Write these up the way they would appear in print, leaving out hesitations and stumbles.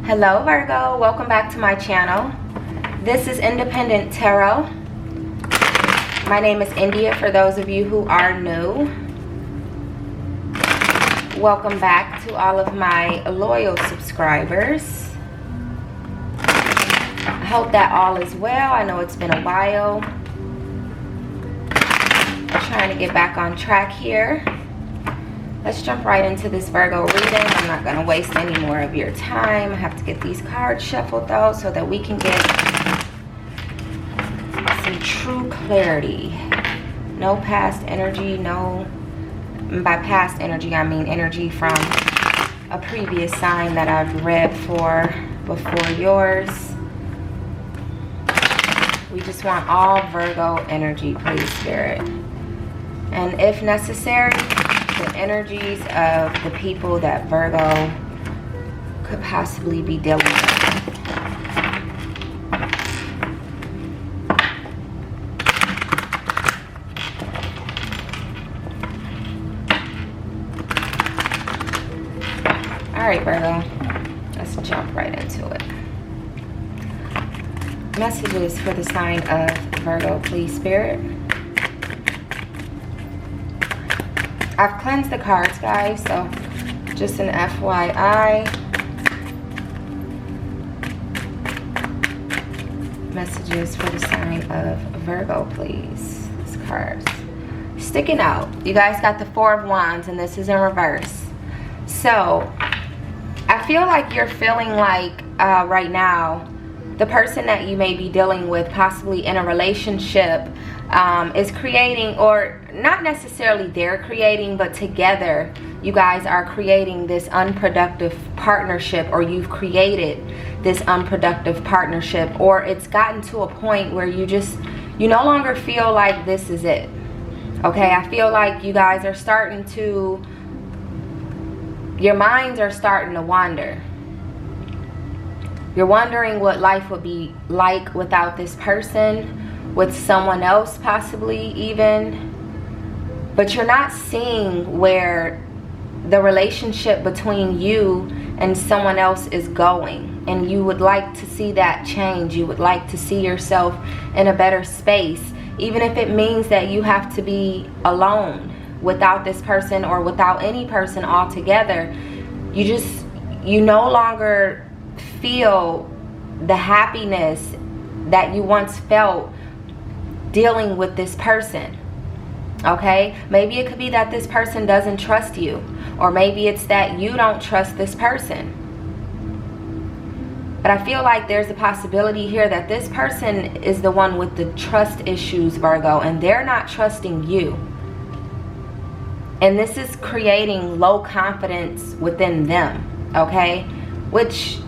Hello Virgo, welcome back to my channel. This is Independent Tarot. My name is India for those of you who are new. Welcome back to all of my loyal subscribers. I hope that all is well. I know it's been a while. I'm trying to get back on track here. Let's jump right into this Virgo reading. I'm not going to waste any more of your time. I have to get these cards shuffled though so that we can get some true clarity. No past energy, no, by past energy I mean energy from a previous sign that I've read for before yours. We just want all Virgo energy, please, Spirit. And if necessary, the energies of the people that Virgo could possibly be dealing with. Alright, Virgo, let's jump right into it. Messages for the sign of Virgo, please, Spirit. I've cleansed the cards, guys, so just an FYI. Messages for the sign of Virgo, please. These cards. Sticking out. You guys got the Four of Wands, and this is in reverse. So, I feel like you're feeling like right now, the person that you may be dealing with, possibly in a relationship, is creating, or not necessarily they're creating, but together you guys are creating this unproductive partnership, or you've created this unproductive partnership, or it's gotten to a point where you no longer feel like this is it. Okay, I feel like you guys are starting to, your minds are starting to wander. You're wondering what life would be like without this person, with someone else possibly even, but you're not seeing where the relationship between you and someone else is going, and you would like to see that change. You would like to see yourself in a better space, even if it means that you have to be alone without this person or without any person altogether. You no longer feel the happiness that you once felt dealing with this person. Okay, maybe it could be that this person doesn't trust you, or maybe it's that you don't trust this person. But I feel like there's a possibility here that this person is the one with the trust issues, Virgo, and they're not trusting you. And this is creating low confidence within them, okay? Which,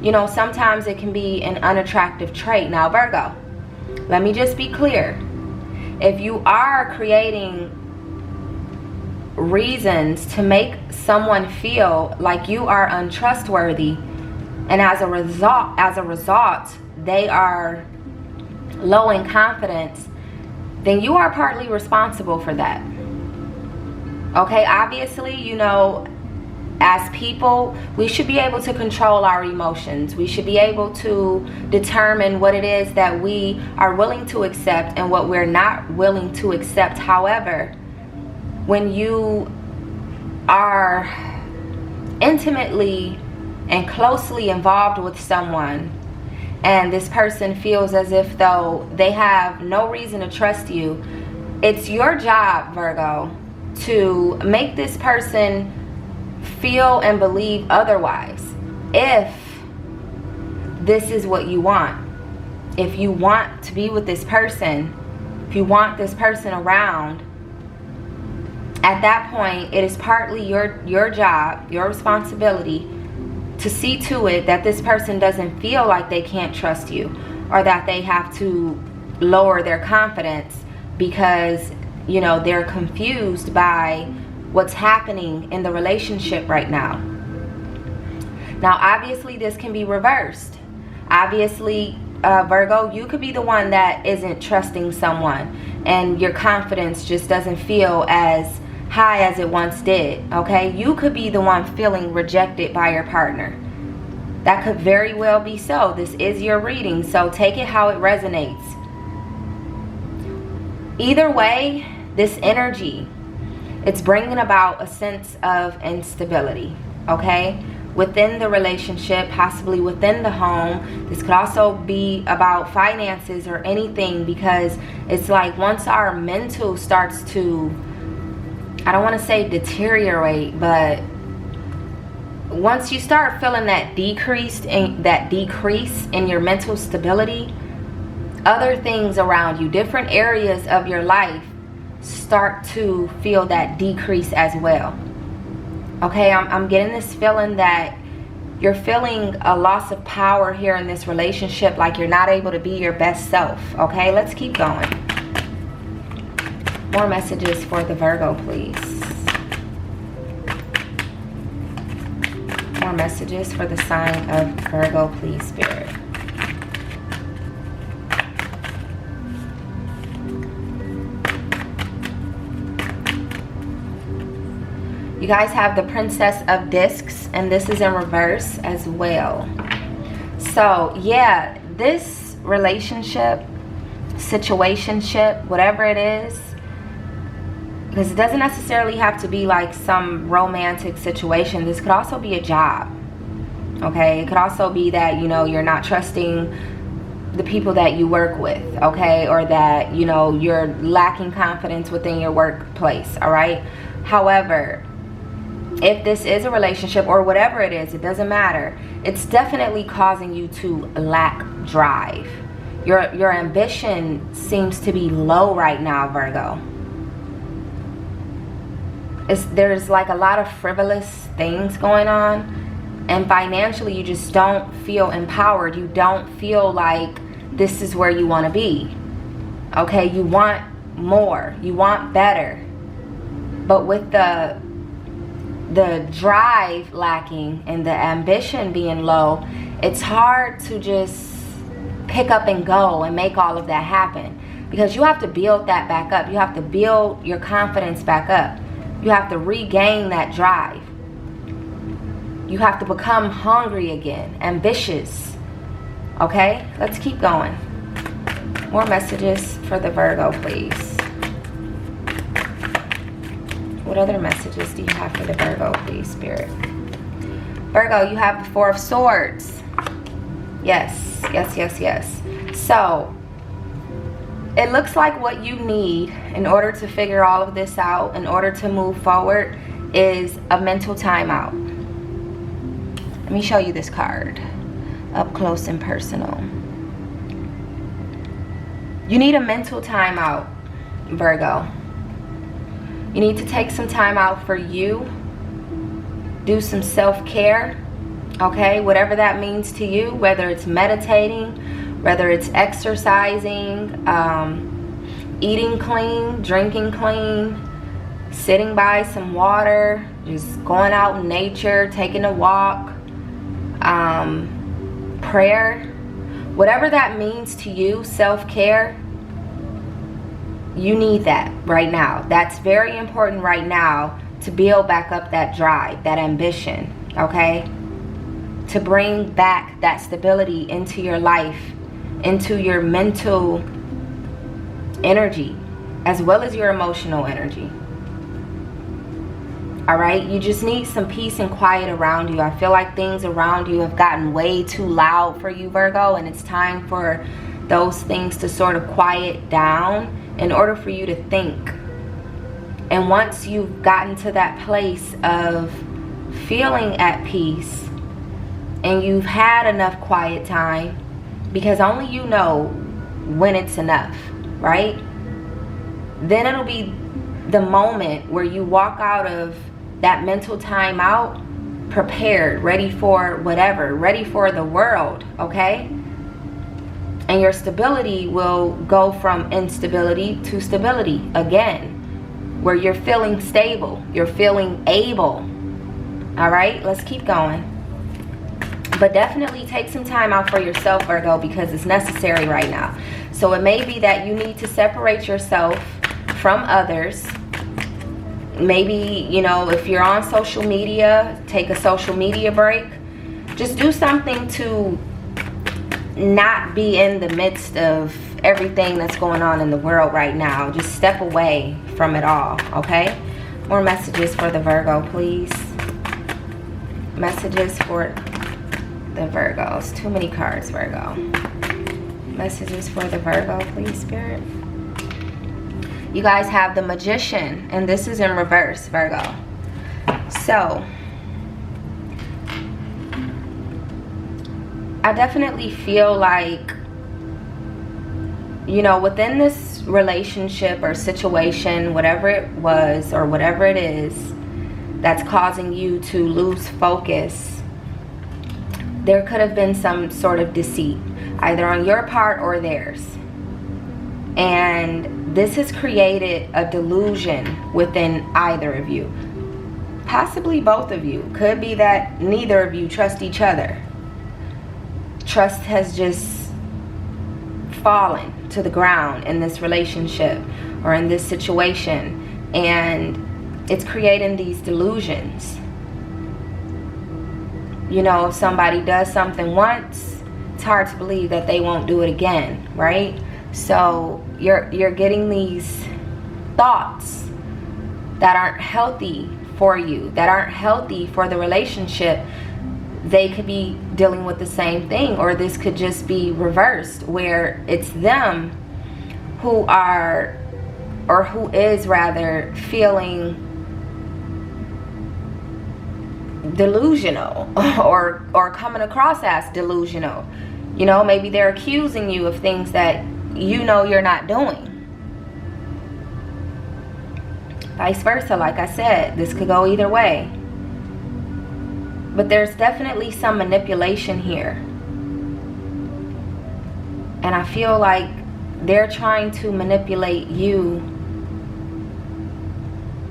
you know, sometimes it can be an unattractive trait. Now, Virgo, let me just be clear. If you are creating reasons to make someone feel like you are untrustworthy, and as a result, they are low in confidence, then you are partly responsible for that. Okay, obviously, you know, as people, we should be able to control our emotions. We should be able to determine what it is that we are willing to accept and what we're not willing to accept. However, when you are intimately and closely involved with someone, and this person feels as if though they have no reason to trust you, it's your job, Virgo, to make this person feel and believe otherwise. If this is what you want, if you want to be with this person, if you want this person around, at that point it is partly your job, your responsibility, to see to it that this person doesn't feel like they can't trust you, or that they have to lower their confidence because, you know, they're confused by what's happening in the relationship right now. Now, obviously, this can be reversed. Obviously, Virgo, you could be the one that isn't trusting someone, and your confidence just doesn't feel as high as it once did. Okay, you could be the one feeling rejected by your partner. That could very well be so. This is your reading, so take it how it resonates. Either way, this energy, it's bringing about a sense of instability, okay? Within the relationship, possibly within the home. This could also be about finances or anything, because it's like once our mental starts to, I don't want to say deteriorate, but once you start feeling that decrease in your mental stability, other things around you, different areas of your life, start to feel that decrease as well. Okay, I'm getting this feeling that you're feeling a loss of power here in this relationship, like you're not able to be your best self. Okay, let's keep going. More messages for the Virgo, please. More messages for the sign of Virgo, please, Spirit. You guys have the Princess of Discs, and this is in reverse as well. So, yeah, this relationship, situationship, whatever it is, because it doesn't necessarily have to be like some romantic situation. This could also be a job, okay? It could also be that, you know, you're not trusting the people that you work with, okay? Or that, you know, you're lacking confidence within your workplace, all right? However, if this is a relationship or whatever it is, it doesn't matter. It's definitely causing you to lack drive. Your ambition seems to be low right now, Virgo. There's like a lot of frivolous things going on, and financially you just don't feel empowered. You don't feel like this is where you want to be. Okay, you want more, you want better, but with the drive lacking and the ambition being low, it's hard to just pick up and go and make all of that happen, because you have to build that back up. You have to build your confidence back up. You have to regain that drive. You have to become hungry again, ambitious. Okay, let's keep going. More messages for the Virgo, please. What other messages do you have for the Virgo, please, Spirit? Virgo, you have the Four of Swords. Yes, yes, yes, yes. So, it looks like what you need in order to figure all of this out, in order to move forward, is a mental timeout. Let me show you this card up close and personal. You need a mental timeout, Virgo. You need to take some time out for you. Do some self-care, okay? Whatever that means to you, whether it's meditating, whether it's exercising, eating clean, drinking clean, sitting by some water, just going out in nature, taking a walk, prayer, whatever that means to you, self-care, you need that right now. That's very important right now to build back up that drive, that ambition, okay? To bring back that stability into your life, into your mental energy, as well as your emotional energy. All right, you just need some peace and quiet around you. I feel like things around you have gotten way too loud for you, Virgo, and it's time for those things to sort of quiet down in order for you to think. And once you've gotten to that place of feeling at peace and you've had enough quiet time, because only you know when it's enough, right? Then it'll be the moment where you walk out of that mental timeout prepared, ready for whatever, ready for the world, okay? And your stability will go from instability to stability again, where you're feeling stable, you're feeling able. All right, let's keep going. But definitely take some time out for yourself, Virgo, because it's necessary right now. So it may be that you need to separate yourself from others. Maybe, you know, if you're on social media, take a social media break. Just do something to not be in the midst of everything that's going on in the world right now. Just step away from it all, okay? More messages for the Virgo, please. Messages for the Virgos. Too many cards, Virgo. Messages for the Virgo, please, Spirit. You guys have the Magician, and this is in reverse, Virgo. So, I definitely feel like, you know, within this relationship or situation, whatever it was or whatever it is that's causing you to lose focus, there could have been some sort of deceit, either on your part or theirs. And this has created a delusion within either of you. Possibly both of you. Could be that neither of you trust each other. Trust has just fallen to the ground in this relationship or in this situation, and it's creating these delusions. You know, if somebody does something once, it's hard to believe that they won't do it again, right? So you're getting these thoughts that aren't healthy for you, that aren't healthy for the relationship. They could be dealing with the same thing, or this could just be reversed, where it's them who are, or who is rather, feeling delusional or coming across as delusional. You know, maybe they're accusing you of things that you know you're not doing. Vice versa, like I said, this could go either way. But there's definitely some manipulation here. And I feel like they're trying to manipulate you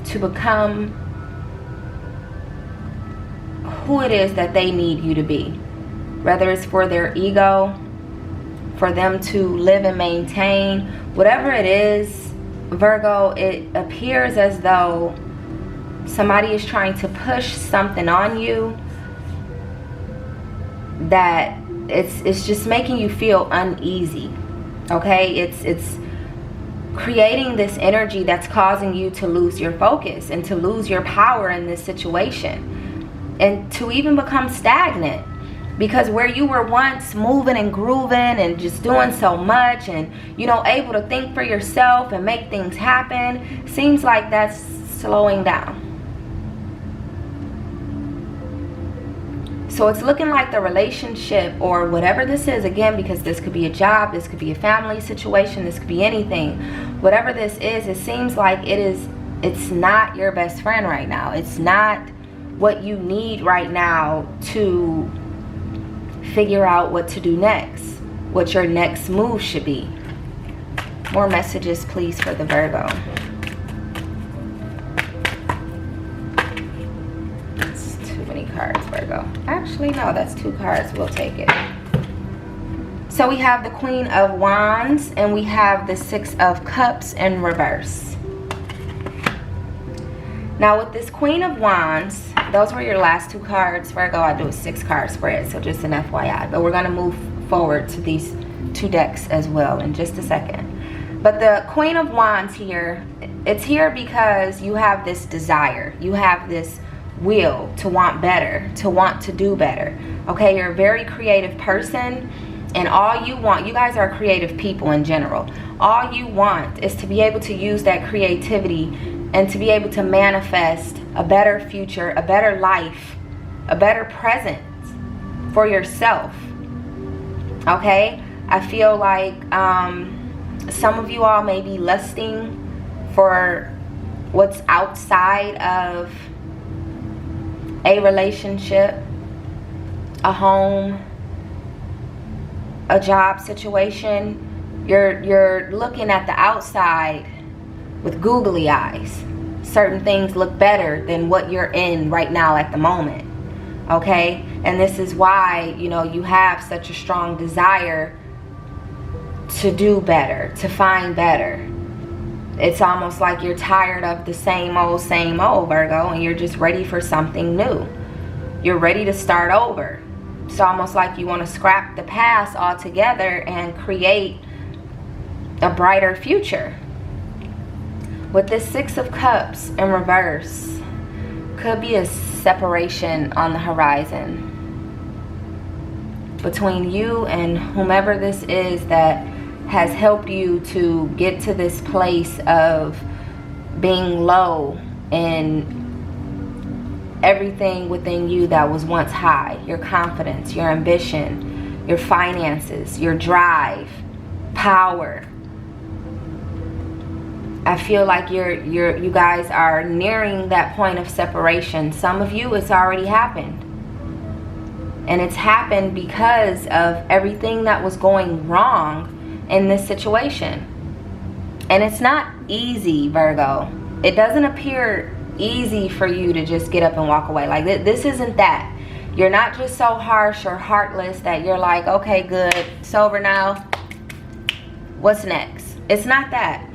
to become who it is that they need you to be. Whether it's for their ego, for them to live and maintain, whatever it is, Virgo, it appears as though somebody is trying to push something on you that it's just making you feel uneasy. Okay, it's creating this energy that's causing you to lose your focus and to lose your power in this situation, and to even become stagnant. Because where you were once moving and grooving and just doing so much and, you know, able to think for yourself and make things happen, seems like that's slowing down. So it's looking like the relationship, or whatever this is, again, because this could be a job, this could be a family situation, this could be anything. Whatever this is, it seems like it's not your best friend right now. It's not what you need right now to figure out what to do next, what your next move should be. More messages, please, for the Virgo. That's too many cards, Virgo. Actually, no, that's 2 cards. We'll take it. So we have the Queen of Wands and we have the 6 of Cups in reverse. Now with this Queen of Wands, those were your last 2 cards, Virgo. I do a 6-card spread, so just an FYI. But we're going to move forward to these 2 decks as well in just a second. But the Queen of Wands here, it's here because you have this desire. You have this will to want better, to want to do better. Okay, you're a very creative person, and all you want, you guys are creative people in general. All you want is to be able to use that creativity and to be able to manifest a better future, a better life, a better present for yourself. Okay? I feel like some of you all may be lusting for what's outside of a relationship, a home, a job situation. You're looking at the outside with googly eyes. Certain things look better than what you're in right now at the moment. Okay? And this is why, you know, you have such a strong desire to do better, to find better. It's almost like you're tired of the same old, Virgo, and you're just ready for something new. You're ready to start over. It's almost like you want to scrap the past altogether and create a brighter future. With this Six of Cups in reverse, could be a separation on the horizon between you and whomever this is that has helped you to get to this place of being low in everything within you that was once high. Your confidence, your ambition, your finances, your drive, power. I feel like you guys are nearing that point of separation. Some of you, it's already happened. And it's happened because of everything that was going wrong in this situation. And it's not easy, Virgo. It doesn't appear easy for you to just get up and walk away. Like, this isn't that. You're not just so harsh or heartless that you're like, okay, good, it's over now, what's next? It's not that.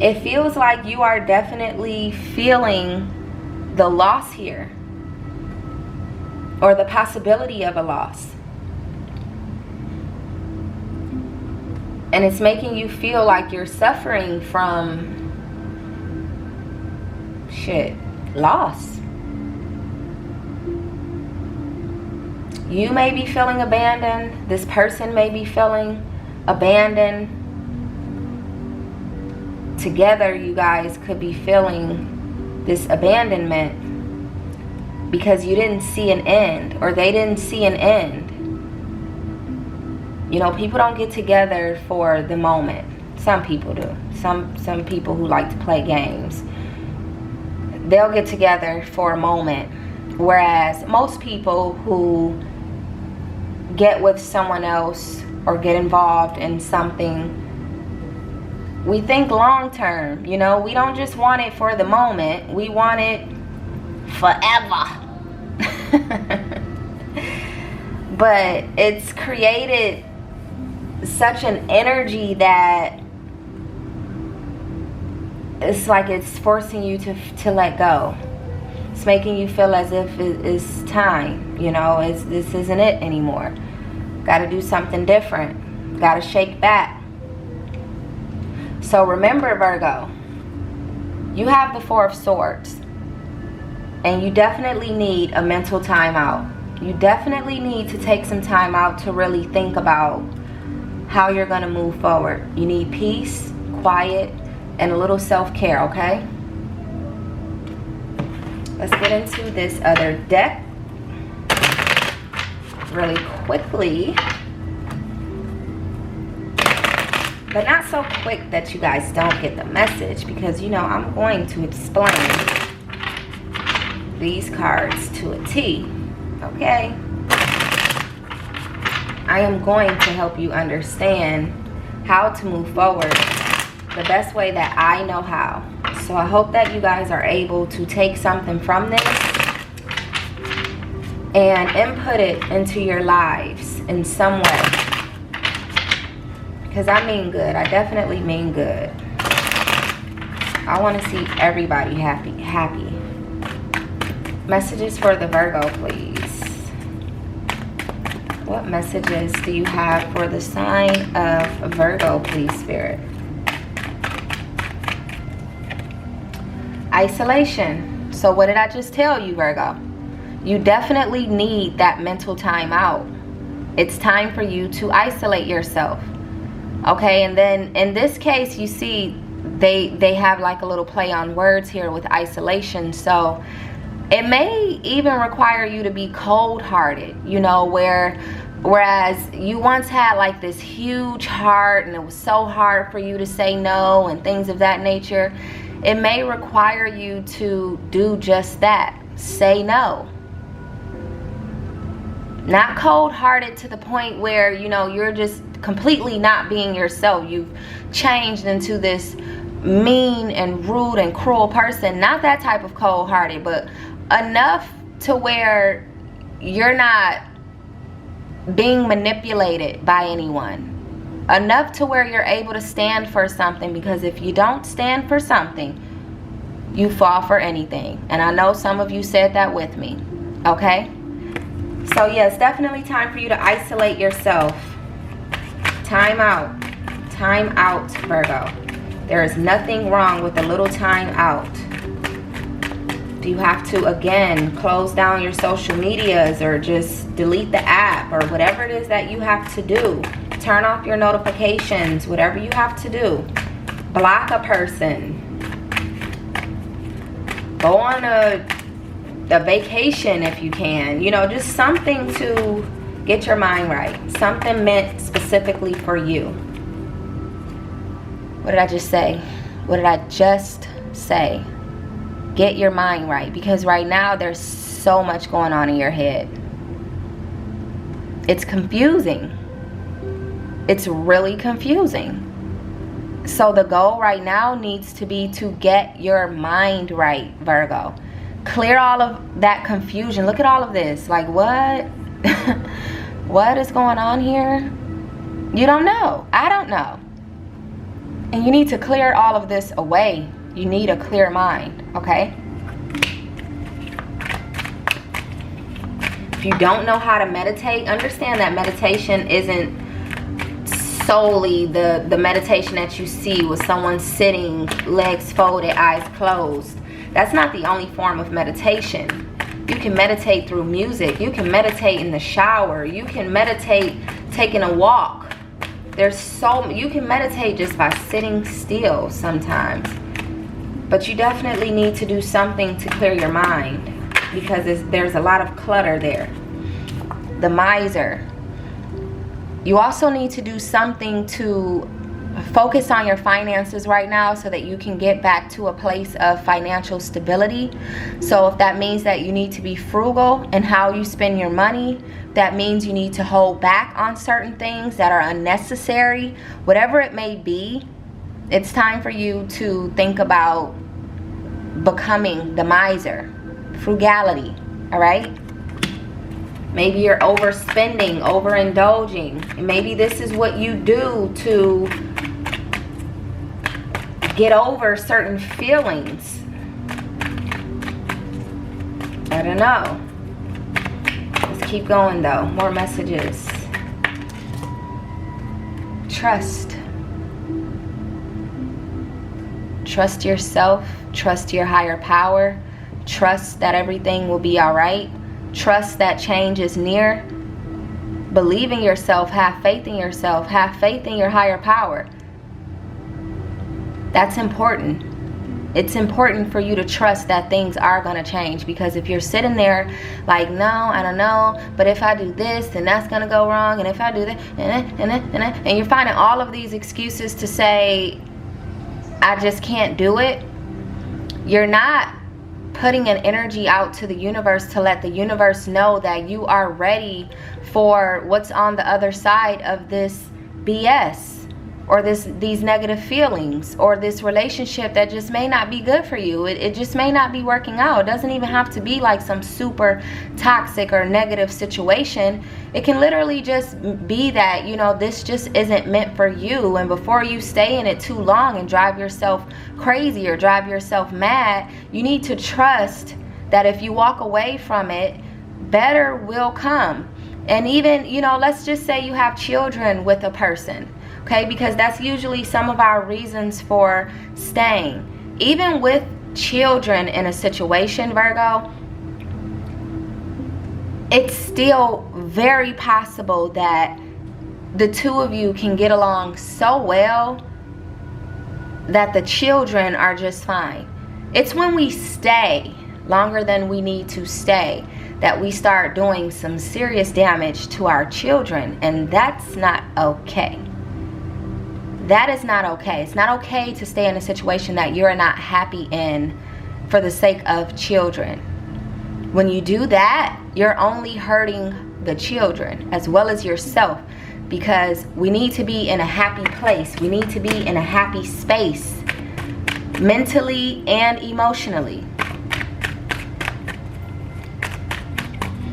It feels like you are definitely feeling the loss here, or the possibility of a loss. And it's making you feel like you're suffering from loss. You may be feeling abandoned. This person may be feeling abandoned. Together, you guys could be feeling this abandonment because you didn't see an end, or they didn't see an end. You know, people don't get together for the moment. Some people do. Some people who like to play games, they'll get together for a moment. Whereas most people who get with someone else or get involved in something, we think long term. You know, we don't just want it for the moment. We want it forever. But it's created such an energy that it's like it's forcing you to let go. It's making you feel as if it's time, you know, this isn't it anymore. Got to do something different. Got to shake back. So remember, Virgo, you have the Four of Swords, and you definitely need a mental timeout. You definitely need to take some time out to really think about how you're going to move forward. You need peace, quiet, and a little self-care, okay? Let's get into this other deck really quickly. But not so quick that you guys don't get the message, because, you know, I'm going to explain these cards to a T, okay? I am going to help you understand how to move forward the best way that I know how. So I hope that you guys are able to take something from this and input it into your lives in some way. Because I mean good. I definitely mean good. I want to see everybody happy. Messages for the Virgo, please. What messages do you have for the sign of Virgo, please, Spirit? Isolation. So what did I just tell you, Virgo? You definitely need that mental time out. It's time for you to isolate yourself. Okay, and then in this case, you see they have like a little play on words here with isolation. So it may even require you to be cold-hearted, you know, whereas you once had like this huge heart and it was so hard for you to say no and things of that nature. It may require you to do just that. Say no. Not cold-hearted to the point where, you know, you're just completely not being yourself. You've changed into this mean and rude and cruel person. Not that type of cold-hearted, but enough to where you're not being manipulated by anyone. Enough to where you're able to stand for something, because if you don't stand for something, you fall for anything. And I know some of you said that with me, okay? So yeah, it's definitely time for you to isolate yourself. Time out. Time out, Virgo. There is nothing wrong with a little time out. Do you have to, again, close down your social medias or just delete the app or whatever it is that you have to do? Turn off your notifications, whatever you have to do. Block a person. Go on a vacation if you can. You know, just something to get your mind right. Something meant specifically for you. What did I just say? What did I just say? Get your mind right, because right now there's so much going on in your head. It's confusing. It's really confusing. So the goal right now needs to be to get your mind right, Virgo. Clear all of that confusion. Look at all of this. Like, what? What is going on here? You don't know. I don't know. And you need to clear all of this away. You need a clear mind, okay? If you don't know how to meditate, understand that meditation isn't solely the meditation that you see with someone sitting, legs folded, eyes closed. That's not the only form of meditation. You can meditate through music. You can meditate in the shower. You can meditate taking a walk. You can meditate just by sitting still sometimes. But you definitely need to do something to clear your mind, because there's a lot of clutter there. The miser. You also need to do something to focus on your finances right now so that you can get back to a place of financial stability. So if that means that you need to be frugal in how you spend your money, that means you need to hold back on certain things that are unnecessary, whatever it may be, it's time for you to think about becoming the miser. Frugality, all right? Maybe you're overspending, overindulging. Maybe this is what you do to get over certain feelings. I don't know. Let's keep going though. More messages. Trust. Trust yourself. Trust your higher power. Trust that everything will be all right. Trust that change is near. Believe in yourself. Have faith in yourself. Have faith in your higher power. That's important. It's important for you to trust that things are going to change, because if you're sitting there like, no, I don't know, but if I do this, then that's going to go wrong, and if I do that, and you're finding all of these excuses to say, I just can't do it, you're not putting an energy out to the universe to let the universe know that you are ready for what's on the other side of this BS. Or these negative feelings, or this relationship that just may not be good for you. It just may not be working out. It doesn't even have to be like some super toxic or negative situation. It can literally just be that, you know, this just isn't meant for you. And before you stay in it too long and drive yourself crazy or drive yourself mad, you need to trust that if you walk away from it, better will come. And even, you know, let's just say you have children with a person. Okay, because that's usually some of our reasons for staying. Even with children in a situation, Virgo, it's still very possible that the two of you can get along so well that the children are just fine. It's when we stay longer than we need to stay that we start doing some serious damage to our children, and that's not okay. That is not okay. It's not okay to stay in a situation that you're not happy in for the sake of children. When you do that, you're only hurting the children as well as yourself, because we need to be in a happy place. We need to be in a happy space, mentally and emotionally.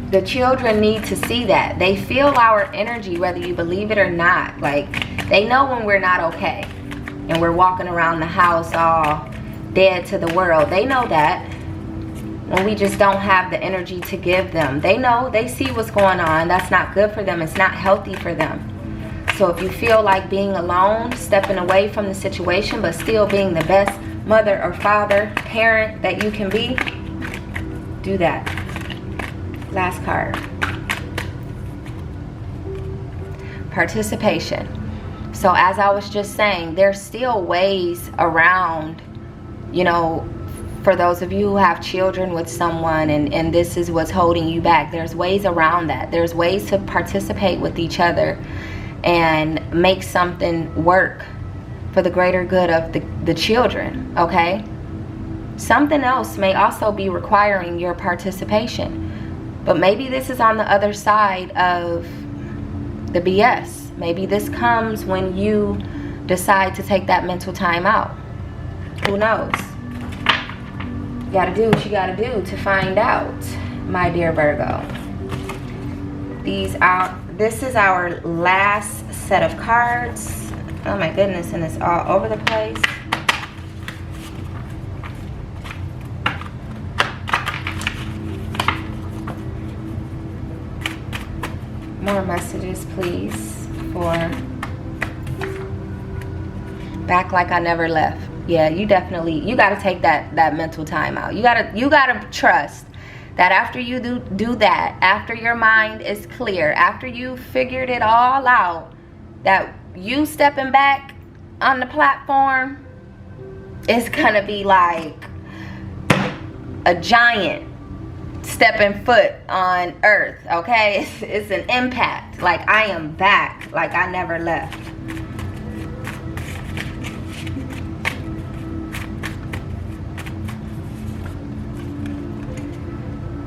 The children need to see that. They feel our energy, whether you believe it or not. Like, they know when we're not okay and we're walking around the house all dead to the world. They know that. when we just don't have the energy to give them. They know, they see what's going on. That's not good for them. It's not healthy for them. So if you feel like being alone, stepping away from the situation, but still being the best mother or father, parent that you can be, do that. Last card. Participation. So as I was just saying, there's still ways around, you know, for those of you who have children with someone and this is what's holding you back, there's ways around that. There's ways to participate with each other and make something work for the greater good of the children, okay? Something else may also be requiring your participation, but maybe this is on the other side of the BS. Maybe this comes when you decide to take that mental time out. Who knows? You gotta do what you gotta do to find out, my dear Virgo. This is our last set of cards. Oh my goodness, and it's all over the place. More messages, please, for back like I never left. Yeah, you gotta take that mental time out. You gotta trust that after you do that, after your mind is clear, after you figured it all out, that you stepping back on the platform is gonna be like a giant stepping foot on earth, okay? It's an impact. Like, I am back like I never left.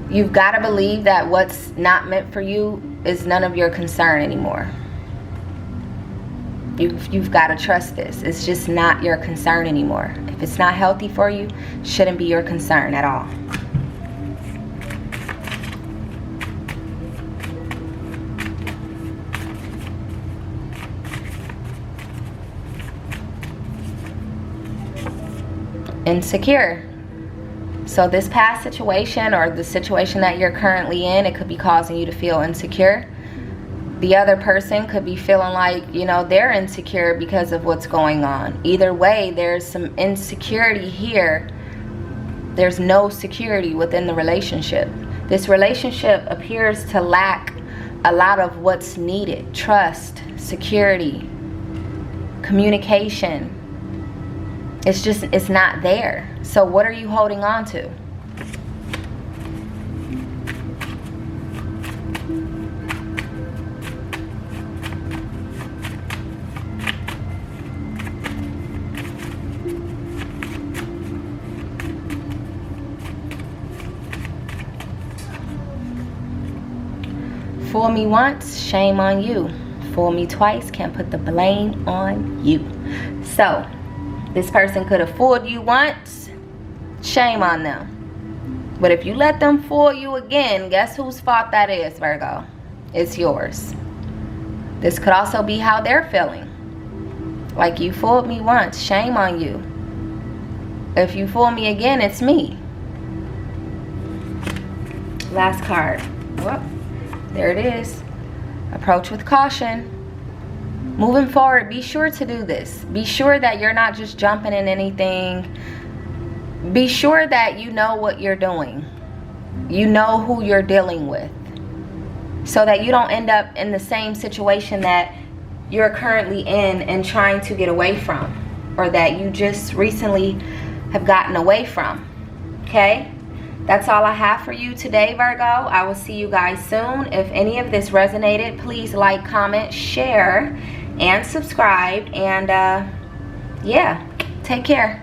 You've got to believe that what's not meant for you is none of your concern anymore. You've got to trust this. It's just not your concern anymore. If it's not healthy for you, it shouldn't be your concern at all. Insecure. So this past situation or the situation that you're currently in, it could be causing you to feel insecure. The other person could be feeling like, you know, they're insecure because of what's going on. Either way, there's some insecurity here. There's no security within the relationship. This relationship appears to lack a lot of what's needed. Trust, security, communication. It's not there. So what are you holding on to? Fool me once, shame on you. Fool me twice, can't put the blame on you. So this person could have fooled you once, shame on them. But if you let them fool you again, guess whose fault that is, Virgo? It's yours. This could also be how they're feeling. Like, you fooled me once, shame on you. If you fool me again, it's me. Last card. Whoop. There it is. Approach with caution. Moving forward, be sure to do this. Be sure that you're not just jumping in anything. Be sure that you know what you're doing. You know who you're dealing with. So that you don't end up in the same situation that you're currently in and trying to get away from. Or that you just recently have gotten away from. Okay? That's all I have for you today, Virgo. I will see you guys soon. If any of this resonated, please like, comment, share, and subscribe. And yeah, take care.